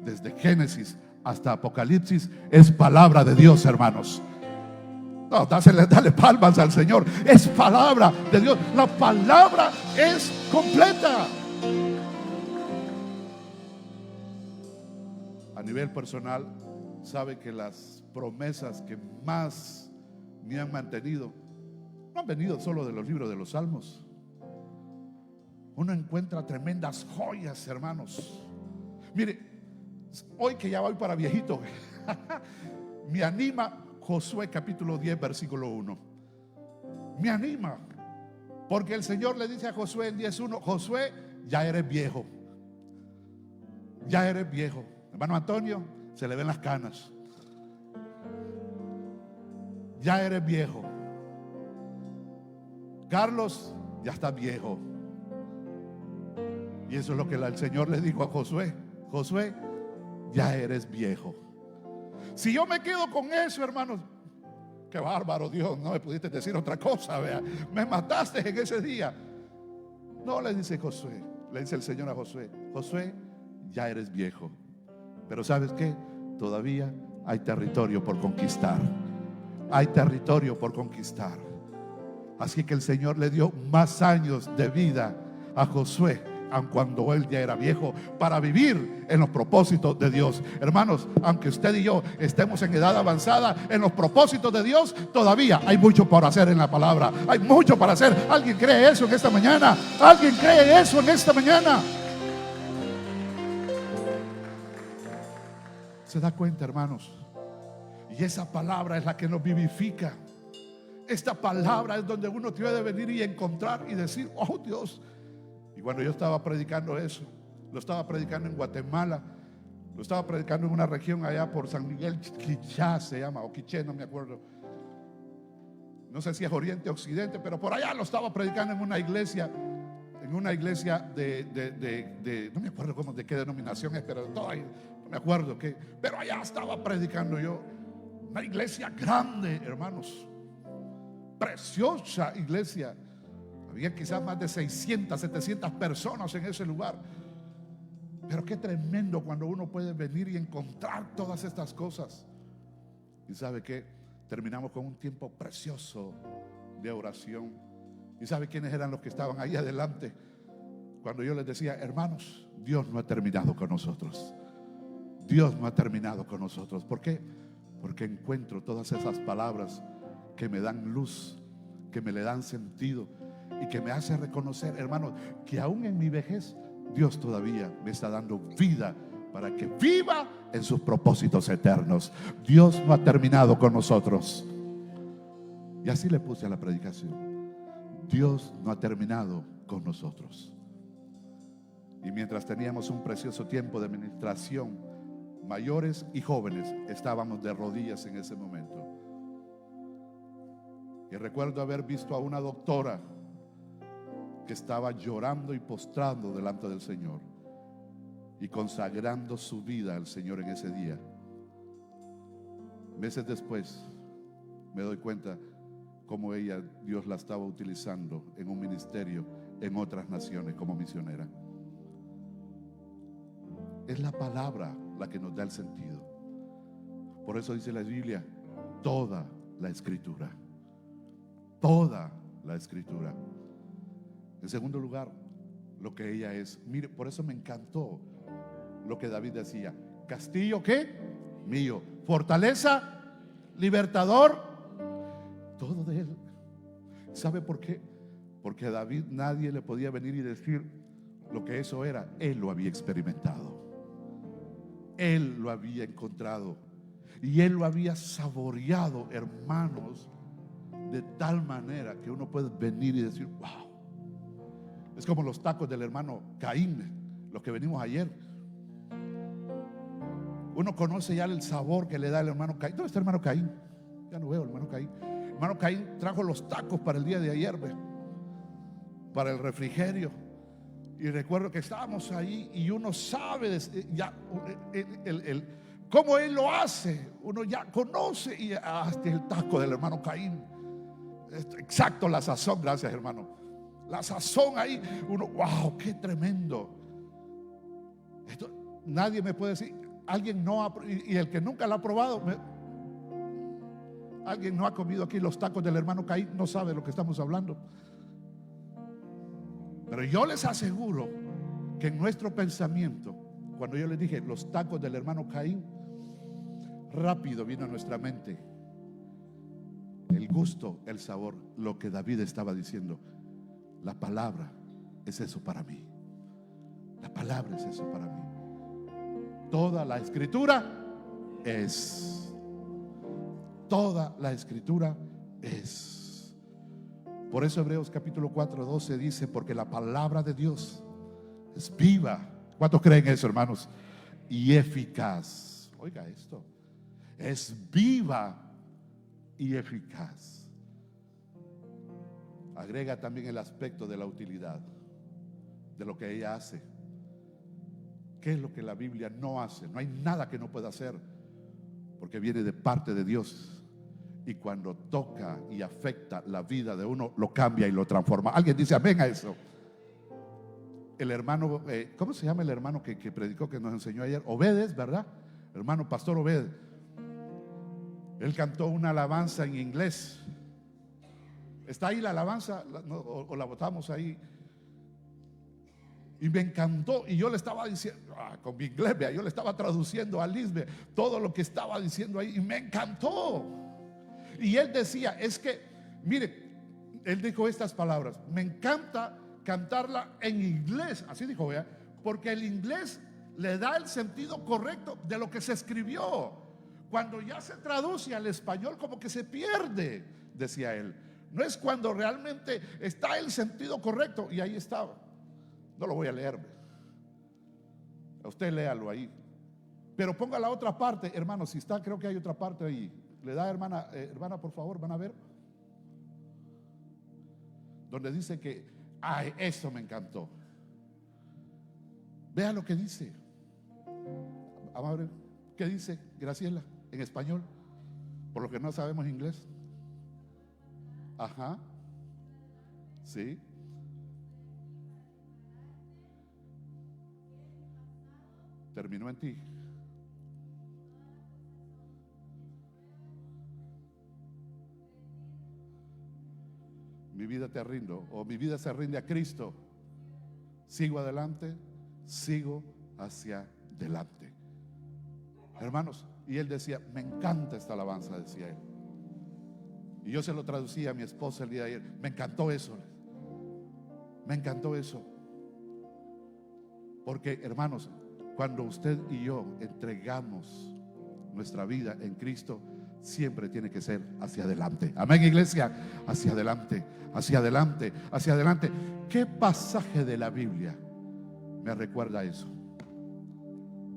desde Génesis hasta Apocalipsis, es palabra de Dios, hermanos. No, dale palmas al Señor. Es palabra de Dios. La palabra es completa. A nivel personal, sabe que las promesas que más me han mantenido no han venido solo de los libros de los salmos. Uno encuentra tremendas joyas, hermanos. Mire, hoy que ya voy para viejito, me anima Josué capítulo 10 versículo 1. Me anima, porque el Señor le dice a Josué en 10:1: Josué, ya eres viejo. Ya eres viejo. Hermano Antonio, se le ven las canas. Ya eres viejo. Carlos, ya está viejo. Y eso es lo que el Señor le dijo a Josué: Josué, ya eres viejo. Si yo me quedo con eso, hermanos, qué bárbaro, Dios, no me pudiste decir otra cosa, vea. Me mataste en ese día. No, le dice Josué, le dice el Señor a Josué: Josué, ya eres viejo. Pero ¿sabes qué? Todavía hay territorio por conquistar. Hay territorio por conquistar. Así que el Señor le dio más años de vida a Josué, aun cuando él ya era viejo, para vivir en los propósitos de Dios. Hermanos, aunque usted y yo estemos en edad avanzada, en los propósitos de Dios todavía hay mucho por hacer en la palabra. Hay mucho para hacer. ¿Alguien cree eso en esta mañana? ¿Alguien cree eso en esta mañana? ¿Se da cuenta, hermanos? Y esa palabra es la que nos vivifica. Esta palabra es donde uno tiene de venir y encontrar y decir: oh Dios. Y cuando yo estaba predicando eso, lo estaba predicando en Guatemala, lo estaba predicando en una región allá por San Miguel Quichá se llama, o Quiché, no me acuerdo, no sé si es Oriente o Occidente, pero por allá lo estaba predicando en una iglesia de no me acuerdo cómo, de qué denominación es, pero no me acuerdo qué, pero allá estaba predicando yo. Una iglesia grande, hermanos, preciosa iglesia. Había quizás más de 600, 700 personas en ese lugar. Pero qué tremendo cuando uno puede venir y encontrar todas estas cosas. Y sabe que terminamos con un tiempo precioso de oración. Y sabe quiénes eran los que estaban ahí adelante cuando yo les decía: hermanos, Dios no ha terminado con nosotros. Dios no ha terminado con nosotros. ¿Por qué? Porque encuentro todas esas palabras que me dan luz, que me le dan sentido y que me hace reconocer, hermanos, que aún en mi vejez Dios todavía me está dando vida para que viva en sus propósitos eternos. Dios no ha terminado con nosotros. Y así le puse a la predicación: Dios no ha terminado con nosotros. Y mientras teníamos un precioso tiempo de ministración, mayores y jóvenes estábamos de rodillas en ese momento. Y recuerdo haber visto a una doctora que estaba llorando y postrando delante del Señor y consagrando su vida al Señor en ese día. Meses después me doy cuenta cómo ella, Dios la estaba utilizando en un ministerio en otras naciones como misionera. Es la palabra la que nos da el sentido. Por eso dice la Biblia: toda la escritura. Toda la escritura. En segundo lugar, lo que ella es. Mire, por eso me encantó lo que David decía: castillo, ¿qué? Mío. Fortaleza, libertador, todo de él. ¿Sabe por qué? Porque a David nadie le podía venir y decir lo que eso era. Él lo había experimentado. Él lo había encontrado. Y él lo había saboreado, hermanos, de tal manera que uno puede venir y decir: wow. Es como los tacos del hermano Caín, los que venimos ayer. Uno conoce ya el sabor que le da el hermano Caín. ¿Dónde está el hermano Caín? Ya no veo el hermano Caín. El hermano Caín trajo los tacos para el día de ayer, para el refrigerio. Y recuerdo que estábamos ahí y uno sabe ya cómo él lo hace. Uno ya conoce y hasta el taco del hermano Caín. Exacto, la sazón, gracias hermano. La sazón ahí, uno, wow, qué tremendo. Esto, nadie me puede decir, alguien no ha, y el que nunca lo ha probado, alguien no ha comido aquí los tacos del hermano Caín, no sabe de lo que estamos hablando. Pero yo les aseguro que en nuestro pensamiento, cuando yo les dije los tacos del hermano Caín, rápido vino a nuestra mente el gusto, el sabor, lo que David estaba diciendo. La palabra es eso para mí. La palabra es eso para mí. Toda la escritura es. Toda la escritura es. Por eso Hebreos capítulo 4:12 dice: porque la palabra de Dios es viva. ¿Cuántos creen eso, hermanos? Y eficaz. Oiga esto. Es viva y eficaz. Agrega también el aspecto de la utilidad, de lo que ella hace. ¿Qué es lo que la Biblia no hace? No hay nada que no pueda hacer, porque viene de parte de Dios. Y cuando toca y afecta la vida de uno, lo cambia y lo transforma. ¿Alguien dice amén a eso? el hermano, ¿cómo se llama el hermano que predicó, que nos enseñó ayer? Obedes, ¿verdad? Hermano Pastor Obed. Él cantó una alabanza en inglés. ¿Está ahí la alabanza? ¿O la botamos ahí? Y me encantó, y yo le estaba diciendo, con mi inglés, yo le estaba traduciendo a Lisbeth todo lo que estaba diciendo ahí, y me encantó. Y él decía, es que, mire, él dijo estas palabras: me encanta cantarla en inglés, así dijo, vea, porque el inglés le da el sentido correcto de lo que se escribió. Cuando ya se traduce al español, como que se pierde, decía él. No es cuando realmente está el sentido correcto. Y ahí estaba. No lo voy a leer, a usted léalo ahí. Pero ponga la otra parte, hermano, si está, creo que hay otra parte ahí. Le da, hermana, hermana, por favor, van a ver. Donde dice que, ay, eso me encantó. Vea lo que dice. Vamos a ver, ¿qué dice Graciela en español? Por lo que no sabemos inglés. Ajá. Sí. Terminó en ti. Mi vida te rindo, o mi vida se rinde a Cristo. Sigo adelante, sigo hacia adelante. Hermanos, y él decía, me encanta esta alabanza, decía él. Y yo se lo traducía a mi esposa el día de ayer. Me encantó eso. Me encantó eso. Porque, hermanos, cuando usted y yo entregamos nuestra vida en Cristo, siempre tiene que ser hacia adelante. Amén, iglesia. Hacia adelante, hacia adelante, hacia adelante. ¿Qué pasaje de la Biblia me recuerda eso?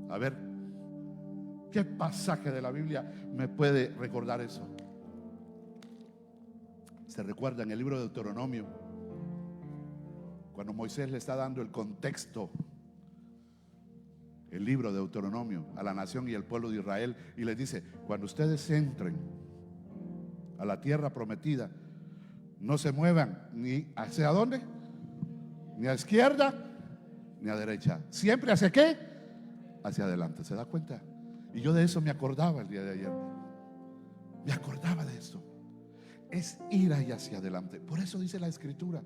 A ver, ¿qué pasaje de la Biblia me puede recordar eso? Se recuerda en el libro de Deuteronomio, cuando Moisés le está dando el contexto, el libro de Deuteronomio, a la nación y al pueblo de Israel, y les dice: cuando ustedes entren a la tierra prometida, no se muevan ni hacia dónde, ni a izquierda ni a derecha, siempre hacia qué, hacia adelante. ¿Se da cuenta? Y yo de eso me acordaba el día de ayer. Me acordaba de eso. Es ir ahí hacia adelante. Por eso dice la Escritura,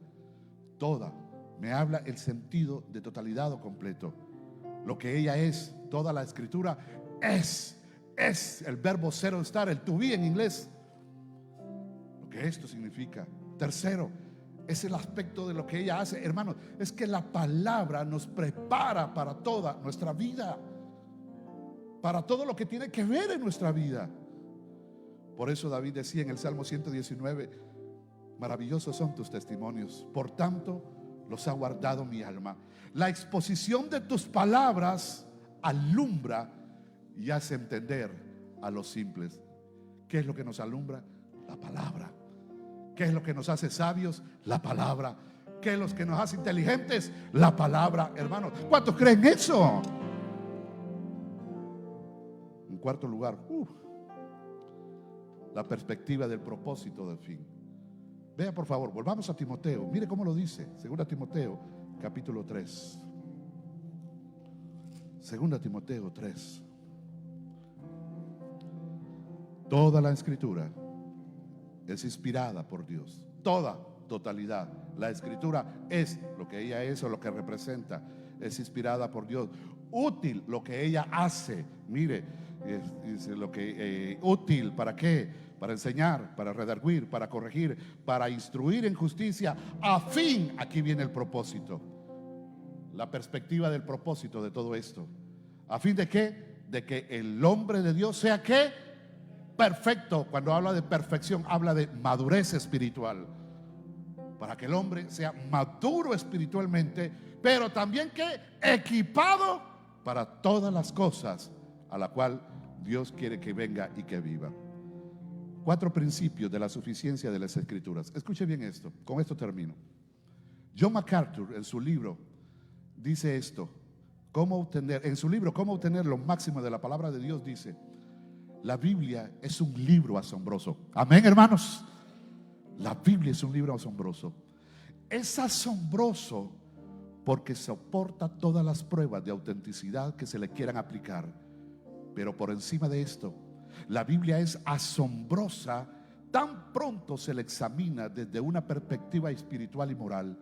toda, me habla el sentido de totalidad o completo. Lo que ella es, toda la Escritura es el verbo ser o estar, el to be en inglés. Lo que esto significa. Tercero, es el aspecto de lo que ella hace. Hermanos, es que la palabra nos prepara para toda nuestra vida, para todo lo que tiene que ver en nuestra vida. Por eso David decía en el Salmo 119: maravillosos son tus testimonios, por tanto los ha guardado mi alma. La exposición de tus palabras alumbra y hace entender a los simples. ¿Qué es lo que nos alumbra? La palabra. ¿Qué es lo que nos hace sabios? La palabra. ¿Qué es lo que nos hace inteligentes? La palabra, hermanos. ¿Cuántos creen eso? En cuarto lugar, la perspectiva del propósito del fin. Vea, por favor, volvamos a Timoteo. Mire cómo lo dice, 2 Timoteo capítulo 3. 2 Timoteo 3. Toda la Escritura es inspirada por Dios. Toda, totalidad. La Escritura es lo que ella es o lo que representa. Es inspirada por Dios. Útil lo que ella hace. Mire, dice lo que útil, ¿para qué? Para enseñar, para redarguir, para corregir, para instruir en justicia, a fin, aquí viene el propósito, la perspectiva del propósito de todo esto. ¿A fin de qué? De que el hombre de Dios sea ¿qué? Perfecto. Cuando habla de perfección, habla de madurez espiritual. Para que el hombre sea maduro espiritualmente, pero también ¿qué? Equipado para todas las cosas a la cual Dios quiere que venga y que viva. 4 principios de la suficiencia de las Escrituras. Escuche bien esto, con esto termino. John MacArthur en su libro dice esto: en su libro Cómo obtener lo máximo de la palabra de Dios, dice: la Biblia es un libro asombroso. Amén, hermanos. La Biblia es un libro asombroso. Es asombroso porque soporta todas las pruebas de autenticidad que se le quieran aplicar. Pero por encima de esto, la Biblia es asombrosa tan pronto se le examina desde una perspectiva espiritual y moral.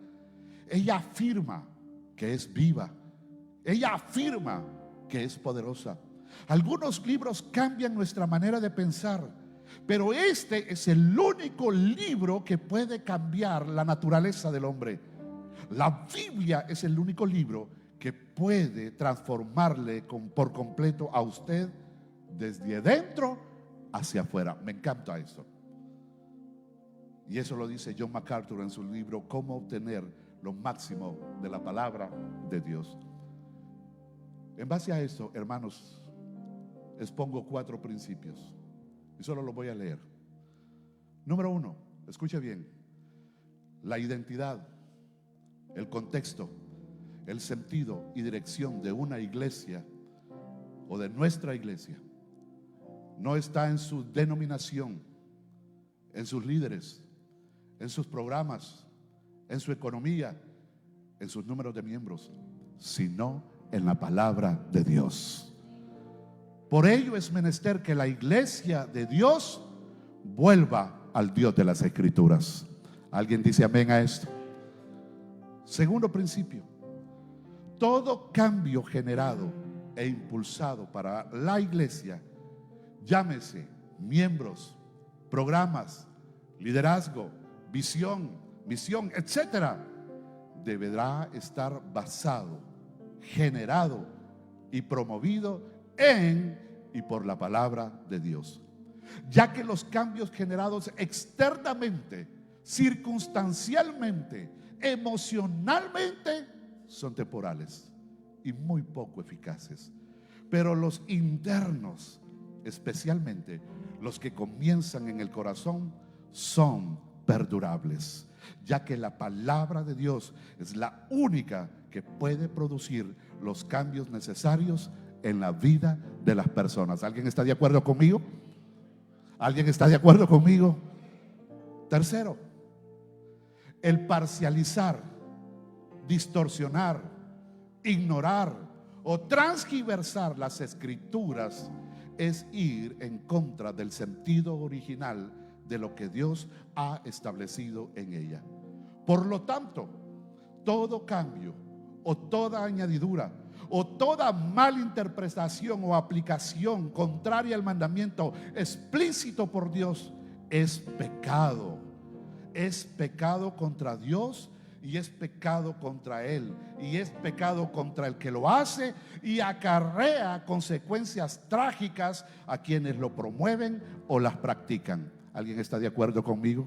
Ella afirma que es viva, ella afirma que es poderosa. Algunos libros cambian nuestra manera de pensar, pero este es el único libro que puede cambiar la naturaleza del hombre. La Biblia es el único libro que puede transformarle por completo a usted desde dentro hacia afuera. Me encanta eso. Y eso lo dice John MacArthur en su libro Cómo obtener lo máximo de la palabra de Dios. En base a eso, hermanos, expongo 4 principios y solo los voy a leer. Número 1, escuche bien: la identidad, el contexto, el sentido y dirección de una iglesia o de nuestra iglesia no está en su denominación, en sus líderes, en sus programas, en su economía, en sus números de miembros, sino en la palabra de Dios. Por ello es menester que la iglesia de Dios vuelva al Dios de las Escrituras. ¿Alguien dice amén a esto? Segundo principio: todo cambio generado e impulsado para la iglesia, llámese miembros, programas, liderazgo, visión, misión, etcétera, deberá estar basado, generado y promovido en y por la palabra de Dios, ya que los cambios generados externamente, circunstancialmente, emocionalmente, son temporales y muy poco eficaces, pero los internos, especialmente los que comienzan en el corazón, son perdurables, ya que la palabra de Dios es la única que puede producir los cambios necesarios en la vida de las personas. ¿Alguien está de acuerdo conmigo? ¿Alguien está de acuerdo conmigo? Tercero, el parcializar, distorsionar, ignorar o transgiversar las escrituras es ir en contra del sentido original de lo que Dios ha establecido en ella. Por lo tanto, todo cambio o toda añadidura o toda malinterpretación o aplicación contraria al mandamiento explícito por Dios es pecado. Es pecado contra Dios y es pecado contra Él, y es pecado contra el que lo hace, y acarrea consecuencias trágicas a quienes lo promueven o las practican. ¿Alguien está de acuerdo conmigo?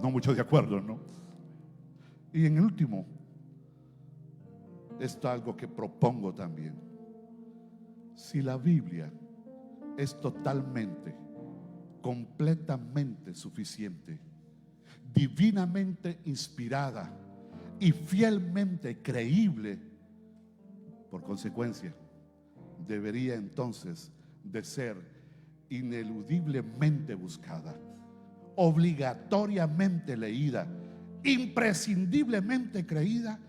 No mucho de acuerdo, ¿no? Y en último, esto es algo que propongo también: si la Biblia es totalmente, completamente suficiente, divinamente inspirada y fielmente creíble, por consecuencia, debería entonces de ser ineludiblemente buscada, obligatoriamente leída, imprescindiblemente creída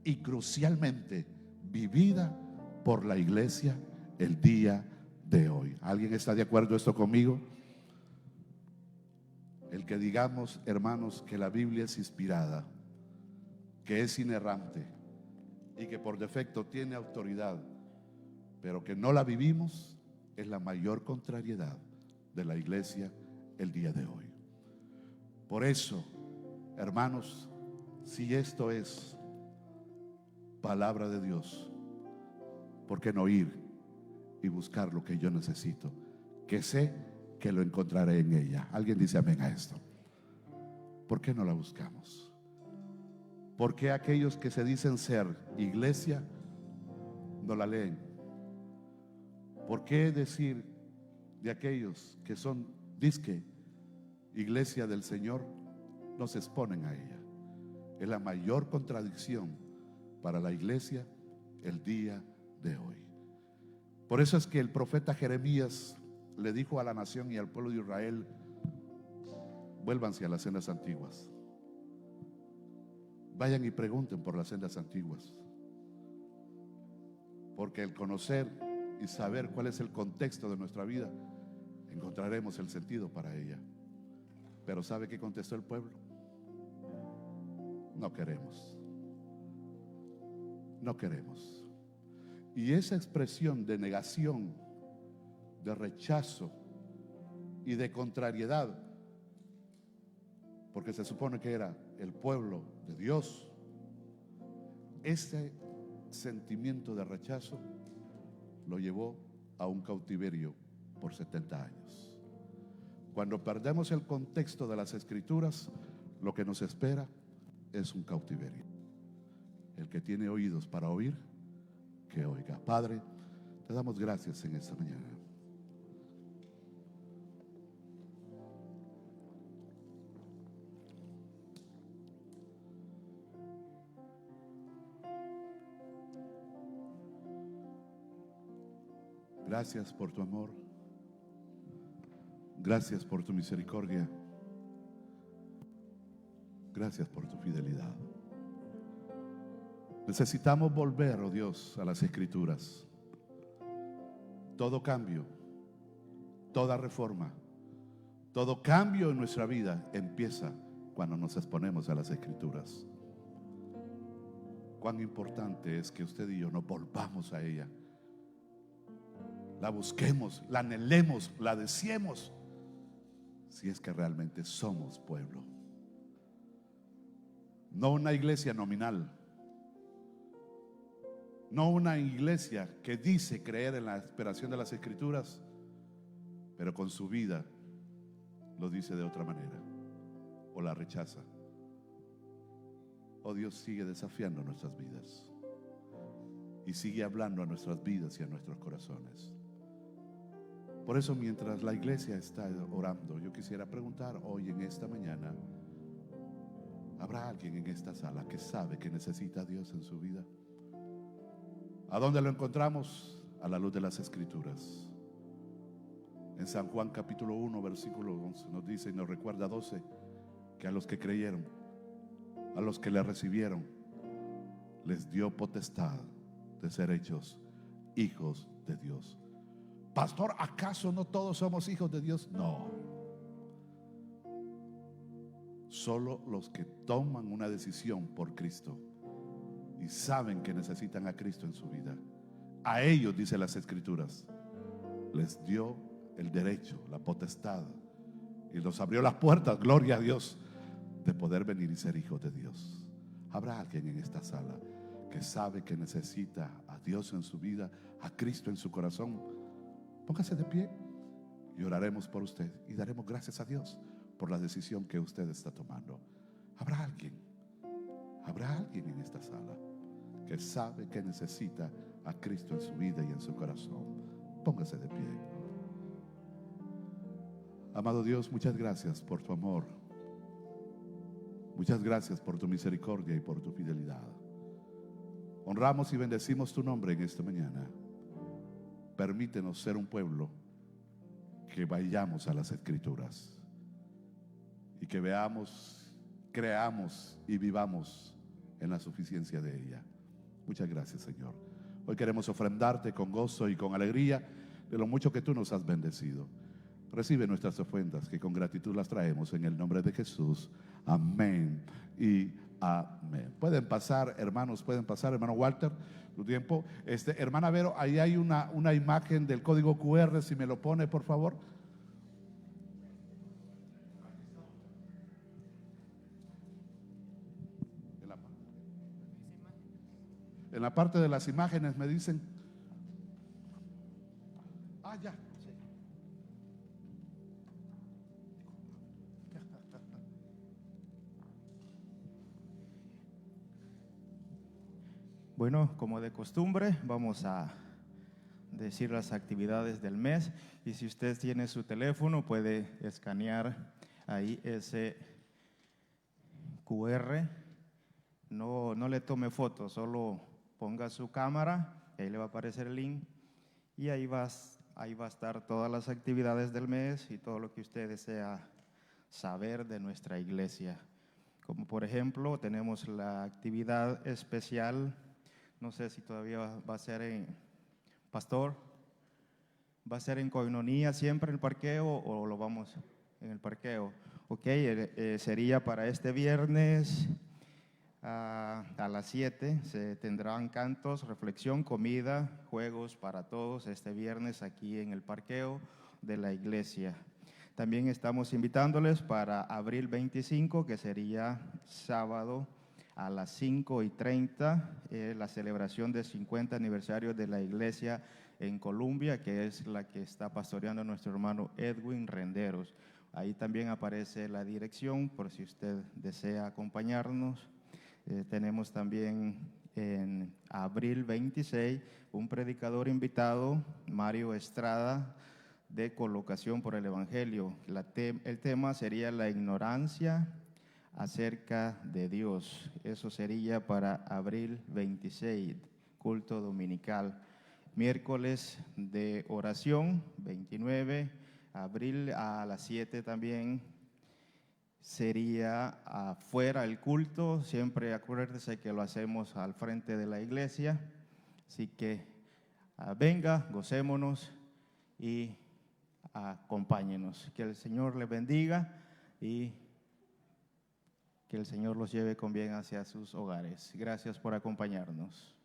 y crucialmente vivida por la iglesia el día de hoy. ¿Alguien está de acuerdo esto conmigo? El que digamos, hermanos, que la Biblia es inspirada, que es inerrante y que por defecto tiene autoridad, pero que no la vivimos, es la mayor contrariedad de la iglesia el día de hoy. Por eso, hermanos, si esto es palabra de Dios, ¿por qué no ir y buscar lo que yo necesito? Que sé que lo encontraré en ella. ¿Alguien dice amén a esto? ¿Por qué no la buscamos? ¿Por qué aquellos que se dicen ser iglesia no la leen? ¿Por qué decir de aquellos que son disque iglesia del Señor no se exponen a ella? Es la mayor contradicción para la iglesia el día de hoy. Por eso es que el profeta Jeremías le dijo a la nación y al pueblo de Israel: vuélvanse a las sendas antiguas, Vayan y pregunten por las sendas antiguas, porque el conocer y saber cuál es el contexto de nuestra vida, encontraremos el sentido para ella. Pero ¿sabe qué contestó el pueblo? No queremos. No queremos. Y esa expresión de negación, de rechazo y de contrariedad, porque se supone que era el pueblo de Dios, ese sentimiento de rechazo lo llevó a un cautiverio por 70 años. Cuando perdemos el contexto de las Escrituras, lo que nos espera es un cautiverio. El que tiene oídos para oír, que oiga. Padre, te damos gracias en esta mañana. Gracias por tu amor. Gracias por tu misericordia. Gracias por tu fidelidad. Necesitamos volver, oh Dios, a las Escrituras. Todo cambio, toda reforma, todo cambio en nuestra vida empieza cuando nos exponemos a las Escrituras. Cuán importante es que usted y yo nos volvamos a ella. La busquemos, la anhelemos, la deseemos, si es que realmente somos pueblo. No una iglesia nominal, no una iglesia que dice creer en la inspiración de las Escrituras, pero con su vida lo dice de otra manera o la rechaza. Oh, Dios sigue desafiando nuestras vidas y sigue hablando a nuestras vidas y a nuestros corazones. Por eso, mientras la iglesia está orando, yo quisiera preguntar hoy en esta mañana: ¿habrá alguien en esta sala que sabe que necesita a Dios en su vida? ¿A dónde lo encontramos? A la luz de las Escrituras. En San Juan capítulo 1 versículo 11 nos dice y nos recuerda 12, que a los que creyeron, a los que le recibieron, les dio potestad de ser hechos hijos de Dios. Pastor, ¿acaso no todos somos hijos de Dios? No. Solo los que toman una decisión por Cristo y saben que necesitan a Cristo en su vida, a ellos, dice las Escrituras, les dio el derecho, la potestad, y los abrió las puertas, gloria a Dios, de poder venir y ser hijos de Dios. ¿Habrá alguien en esta sala que sabe que necesita a Dios en su vida, a Cristo en su corazón? Póngase de pie y oraremos por usted y daremos gracias a Dios por la decisión que usted está tomando. ¿Habrá alguien en esta sala que sabe que necesita a Cristo en su vida y en su corazón? Póngase de pie. Amado Dios, muchas gracias por tu amor. Muchas gracias por tu misericordia y por tu fidelidad. Honramos y bendecimos tu nombre en esta mañana. Permítenos ser un pueblo que vayamos a las Escrituras y que veamos, creamos y vivamos en la suficiencia de ella. Muchas gracias, Señor. Hoy queremos ofrendarte con gozo y con alegría de lo mucho que tú nos has bendecido. Recibe nuestras ofrendas, que con gratitud las traemos en el nombre de Jesús. Amén y amén. Pueden pasar, hermanos, hermano Walter, tu tiempo. Hermana Vero, ahí hay una imagen del código QR, si me lo pone, por favor. En la parte de las imágenes me dicen. Ya. Bueno, como de costumbre, vamos a decir las actividades del mes, y si usted tiene su teléfono puede escanear ahí ese QR. No le tome fotos, solo ponga su cámara, ahí le va a aparecer el link y ahí va a estar todas las actividades del mes y todo lo que usted desea saber de nuestra iglesia. como por ejemplo tenemos la actividad especial, no sé si todavía va a ser en, Pastor, ¿va a ser en Koinonia siempre el parqueo o lo vamos en el parqueo? Ok, sería para este viernes a las 7, se tendrán cantos, reflexión, comida, juegos para todos este viernes aquí en el parqueo de la iglesia. También estamos invitándoles para abril 25, que sería sábado a las 5:30, la celebración del 50 aniversario de la iglesia en Colombia, que es la que está pastoreando nuestro hermano Edwin Renderos. Ahí también aparece la dirección por si usted desea acompañarnos. Tenemos también en abril 26 un predicador invitado, Mario Estrada, de Colocación por el Evangelio. El tema sería la ignorancia acerca de Dios. Eso sería para abril 26, culto dominical. Miércoles de oración, 29, abril a las 7 también. Sería afuera el culto, siempre acuérdese que lo hacemos al frente de la iglesia, así que venga, gocémonos y acompáñenos. Que el Señor le bendiga y que el Señor los lleve con bien hacia sus hogares. Gracias por acompañarnos.